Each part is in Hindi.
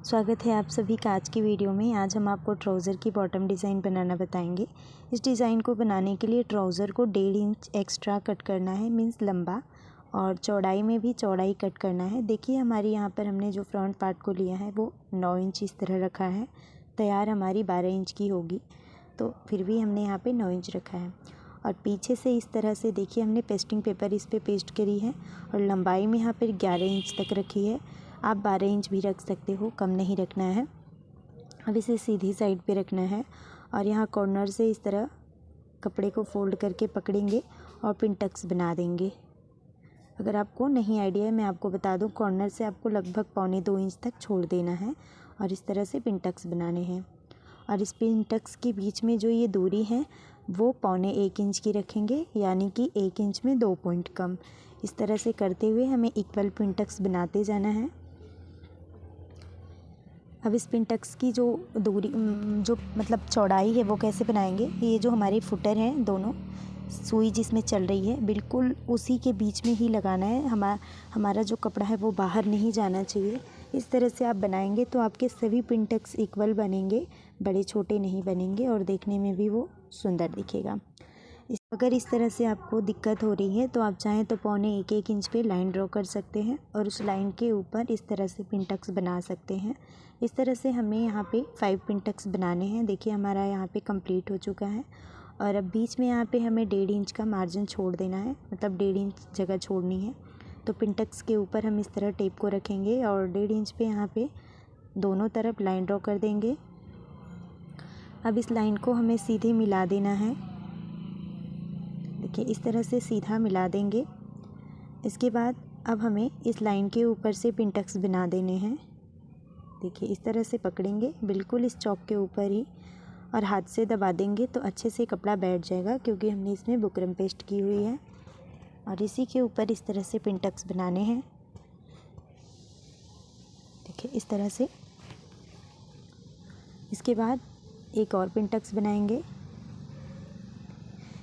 स्वागत है आप सभी का आज की वीडियो में। आज हम आपको ट्राउज़र की बॉटम डिज़ाइन बनाना बताएंगे। इस डिज़ाइन को बनाने के लिए ट्राउज़र को 1.5 इंच एक्स्ट्रा कट करना है, मीन्स लंबा, और चौड़ाई में भी चौड़ाई कट करना है। देखिए हमारी यहाँ पर हमने जो फ्रंट पार्ट को लिया है वो 9 इंच इस तरह रखा है। तैयार हमारी 12 इंच की होगी, तो फिर भी हमने यहाँ पर 9 इंच रखा है। और पीछे से इस तरह से देखिए हमने पेस्टिंग पेपर इस पर पेस्ट करी है और लंबाई में यहाँ पर 11 इंच तक रखी है। आप 12 इंच भी रख सकते हो, कम नहीं रखना है। अब इसे सीधी साइड पे रखना है और यहाँ कॉर्नर से इस तरह कपड़े को फोल्ड करके पकड़ेंगे और पिन टक्स बना देंगे। अगर आपको नहीं आइडिया है, मैं आपको बता दूँ, कॉर्नर से आपको लगभग 1.25 इंच तक छोड़ देना है और इस तरह से पिन टक्स बनाने हैं। और इस पिन टक्स के बीच में जो ये दूरी है वो 1.25 इंच की रखेंगे, यानी कि 1 इंच में 2 पॉइंट कम। इस तरह से करते हुए हमें इक्वल पिन टक्स बनाते जाना है। अब इस पिन टक्स की जो दूरी जो मतलब चौड़ाई है वो कैसे बनाएंगे। ये जो हमारे फुटर हैं दोनों, सुई जिसमें चल रही है बिल्कुल उसी के बीच में ही लगाना है। हमारा जो कपड़ा है वो बाहर नहीं जाना चाहिए। इस तरह से आप बनाएंगे तो आपके सभी पिन टक्स इक्वल बनेंगे, बड़े छोटे नहीं बनेंगे और देखने में भी वो सुंदर दिखेगा। अगर इस तरह से आपको दिक्कत हो रही है तो आप चाहें तो 1.25 इंच पे लाइन ड्रॉ कर सकते हैं और उस लाइन के ऊपर इस तरह से पिन टक्स बना सकते हैं। इस तरह से हमें यहाँ पे 5 पिन टक्स बनाने हैं। देखिए हमारा यहाँ पे कंप्लीट हो चुका है और अब बीच में यहाँ पे हमें 1.5 इंच का मार्जिन छोड़ देना है, मतलब 1.5 इंच जगह छोड़नी है। तो पिन टक्स के ऊपर हम इस तरह टेप को रखेंगे और 1.5 इंच पे यहाँ पे दोनों तरफ लाइन ड्रॉ कर देंगे। अब इस लाइन को हमें सीधे मिला देना है। देखिए इस तरह से सीधा मिला देंगे। इसके बाद अब हमें इस लाइन के ऊपर से पिन टक्स बना देने हैं। देखिए इस तरह से पकड़ेंगे बिल्कुल इस चौक के ऊपर ही और हाथ से दबा देंगे तो अच्छे से कपड़ा बैठ जाएगा, क्योंकि हमने इसमें बुकरम पेस्ट की हुई है। और इसी के ऊपर इस तरह से पिन टक्स बनाने हैं। देखिए इस तरह से। इसके बाद एक और पिन टक्स बनाएंगे।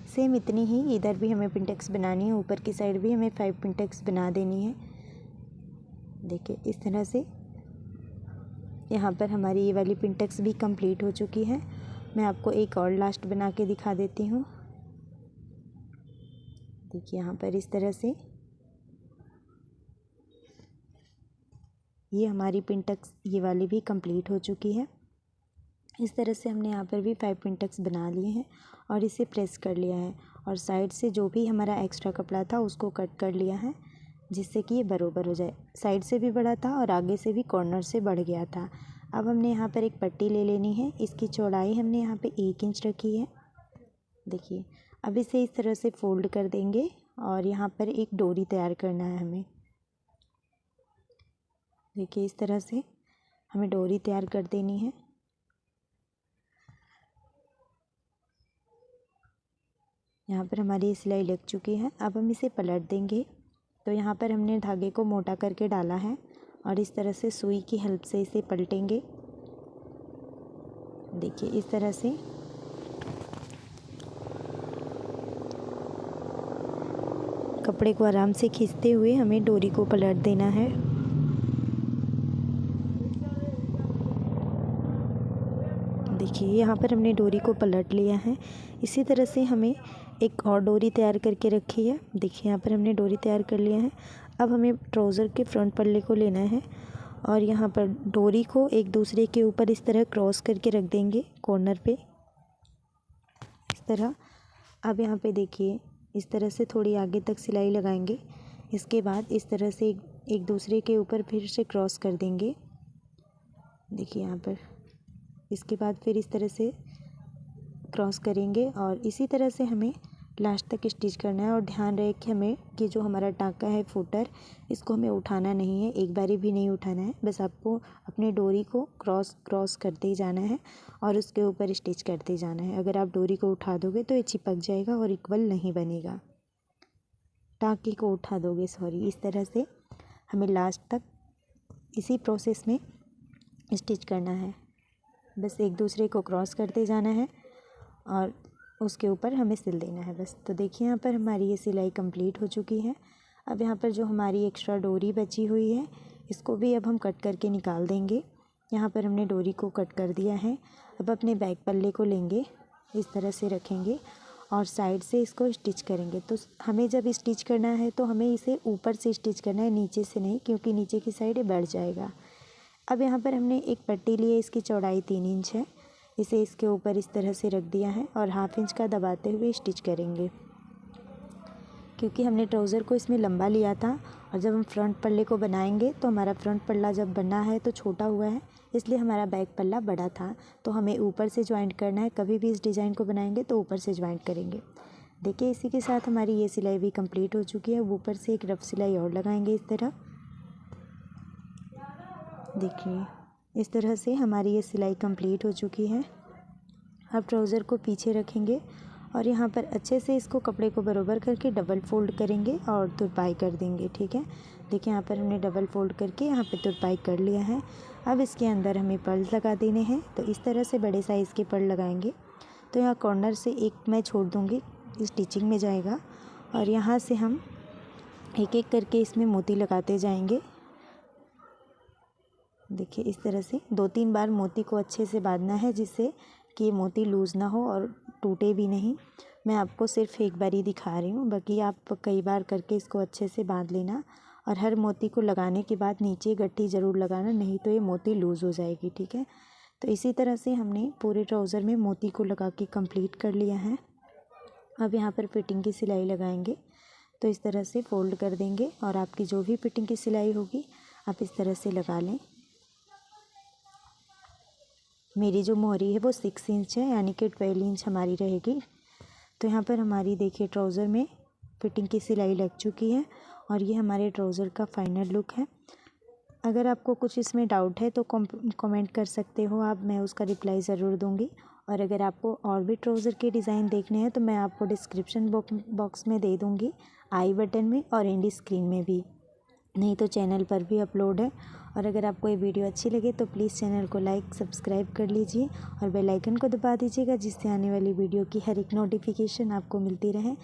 सेम इतनी ही इधर भी हमें पिन टक्स बनानी है, ऊपर की साइड भी हमें 5 पिन टक्स बना देनी है। देखिए इस तरह से यहाँ पर हमारी ये वाली पिन टक्स भी कंप्लीट हो चुकी है। मैं आपको एक और लास्ट बना के दिखा देती हूँ। देखिए यहाँ पर इस तरह से ये हमारी पिन टक्स ये वाली भी कंप्लीट हो चुकी है। इस तरह से हमने यहाँ पर भी 5 पिन टक्स बना लिए हैं और इसे प्रेस कर लिया है और साइड से जो भी हमारा एक्स्ट्रा कपड़ा था उसको कट कर लिया है, जिससे कि ये बराबर हो जाए। साइड से भी बढ़ा था और आगे से भी कॉर्नर से बढ़ गया था। अब हमने यहाँ पर एक पट्टी ले लेनी है। इसकी चौड़ाई हमने यहाँ पे 1 इंच रखी है। देखिए अब इसे इस तरह से फोल्ड कर देंगे और यहाँ पर एक डोरी तैयार करना है हमें। देखिए इस तरह से हमें डोरी तैयार कर देनी है। यहाँ पर हमारी सिलाई लग चुकी है। अब हम इसे पलट देंगे। तो यहाँ पर हमने धागे को मोटा करके डाला है और इस तरह से सुई की हेल्प से इसे पलटेंगे। देखिए इस तरह से कपड़े को आराम से खींचते हुए हमें डोरी को पलट देना है। देखिए यहाँ पर हमने डोरी को पलट लिया है। इसी तरह से हमें एक और डोरी तैयार करके रखी है। देखिए यहाँ पर हमने डोरी तैयार कर लिया है। अब हमें ट्राउज़र के फ्रंट पल्ले को लेना है और यहाँ पर डोरी को एक दूसरे के ऊपर इस तरह क्रॉस करके रख देंगे कॉर्नर पे, इस तरह। अब यहाँ पे देखिए इस तरह से थोड़ी आगे तक सिलाई लगाएंगे। इसके बाद इस तरह से एक दूसरे के ऊपर फिर से क्रॉस कर देंगे। देखिए यहाँ पर इसके बाद फिर इस तरह से क्रॉस करेंगे और इसी तरह से हमें लास्ट तक स्टिच करना है। और ध्यान रहे कि हमें कि जो हमारा टाँका है फुटर, इसको हमें उठाना नहीं है, एक बारी भी नहीं उठाना है। बस आपको अपनी डोरी को क्रॉस करते ही जाना है और उसके ऊपर स्टिच करते जाना है। अगर आप डोरी को उठा दोगे तो ये चिपक जाएगा और इक्वल नहीं बनेगा। टाँके को उठा दोगे, सॉरी। इस तरह से हमें लास्ट तक इसी प्रोसेस में स्टिच करना है। बस एक दूसरे को क्रॉस करते जाना है और उसके ऊपर हमें सिल देना है बस। तो देखिए यहाँ पर हमारी ये सिलाई कंप्लीट हो चुकी है। अब यहाँ पर जो हमारी एक्स्ट्रा डोरी बची हुई है इसको भी अब हम कट करके निकाल देंगे यहाँ पर हमने डोरी को कट कर दिया है। अब अपने बैक पल्ले को लेंगे, इस तरह से रखेंगे और साइड से इसको स्टिच करेंगे। तो हमें जब स्टिच करना है तो हमें इसे ऊपर से स्टिच करना है, नीचे से नहीं, क्योंकि नीचे की साइड ये बढ़ जाएगा। अब यहाँ पर हमने एक पट्टी ली है, इसकी चौड़ाई 3 इंच है। इसे इसके ऊपर इस तरह से रख दिया है और 1/2 इंच का दबाते हुए स्टिच करेंगे, क्योंकि हमने ट्राउज़र को इसमें लंबा लिया था और जब हम फ्रंट पल्ले को बनाएंगे तो हमारा फ्रंट पल्ला जब बना है तो छोटा हुआ है, इसलिए हमारा बैक पल्ला बड़ा था। तो हमें ऊपर से ज्वाइंट करना है। कभी भी इस डिज़ाइन को बनाएंगे तो ऊपर से ज्वाइंट करेंगे। देखिए, इसी के साथ हमारी ये सिलाई भी कंप्लीट हो चुकी है। ऊपर से एक रफ सिलाई और लगाएंगे इस तरह। देखिए, इस तरह से हमारी ये सिलाई कंप्लीट हो चुकी है। अब ट्राउज़र को पीछे रखेंगे और यहाँ पर अच्छे से इसको कपड़े को बराबर करके डबल फोल्ड करेंगे और तुरपाई कर देंगे। ठीक है, देखिए यहाँ पर हमने डबल फोल्ड करके यहाँ पे तुरपाई कर लिया है। अब इसके अंदर हमें पर्ल लगा देने हैं। तो इस तरह से बड़े साइज़ के पर्ल लगाएंगे। तो यहाँ कॉर्नर से एक मैं छोड़ दूँगी, स्टिचिंग में जाएगा और यहाँ से हम एक एक करके इसमें मोती लगाते जाएंगे। देखिए, इस तरह से 2-3 बार मोती को अच्छे से बांधना है, जिससे कि ये मोती लूज़ ना हो और टूटे भी नहीं। मैं आपको सिर्फ एक बार ही दिखा रही हूँ, बाकी आप कई बार करके इसको अच्छे से बांध लेना। और हर मोती को लगाने के बाद नीचे गट्ठी ज़रूर लगाना, नहीं तो ये मोती लूज़ हो जाएगी। ठीक है, तो इसी तरह से हमने पूरे ट्राउज़र में मोती को लगा के कंप्लीट कर लिया है। अब यहाँ पर फिटिंग की सिलाई लगाएंगे। तो इस तरह से फोल्ड कर देंगे और आपकी जो भी फिटिंग की सिलाई होगी आप इस तरह से लगा लें। मेरी जो मोहरी है वो 6 इंच है, यानी कि 12 इंच हमारी रहेगी। तो यहाँ पर हमारी देखिए ट्राउज़र में फिटिंग की सिलाई लग चुकी है और ये हमारे ट्राउज़र का फाइनल लुक है। अगर आपको कुछ इसमें डाउट है तो कमेंट कर सकते हो आप, मैं उसका रिप्लाई ज़रूर दूँगी। और अगर आपको और भी ट्राउज़र के डिज़ाइन देखने हैं तो मैं आपको डिस्क्रिप्शन बॉक्स में दे दूँगी, आई बटन में और एंड स्क्रीन में भी, नहीं तो चैनल पर भी अपलोड है। और अगर आपको ये वीडियो अच्छी लगे तो प्लीज़ चैनल को लाइक सब्सक्राइब कर लीजिए और बेल आइकन को दबा दीजिएगा, जिससे आने वाली वीडियो की हर एक नोटिफिकेशन आपको मिलती रहे।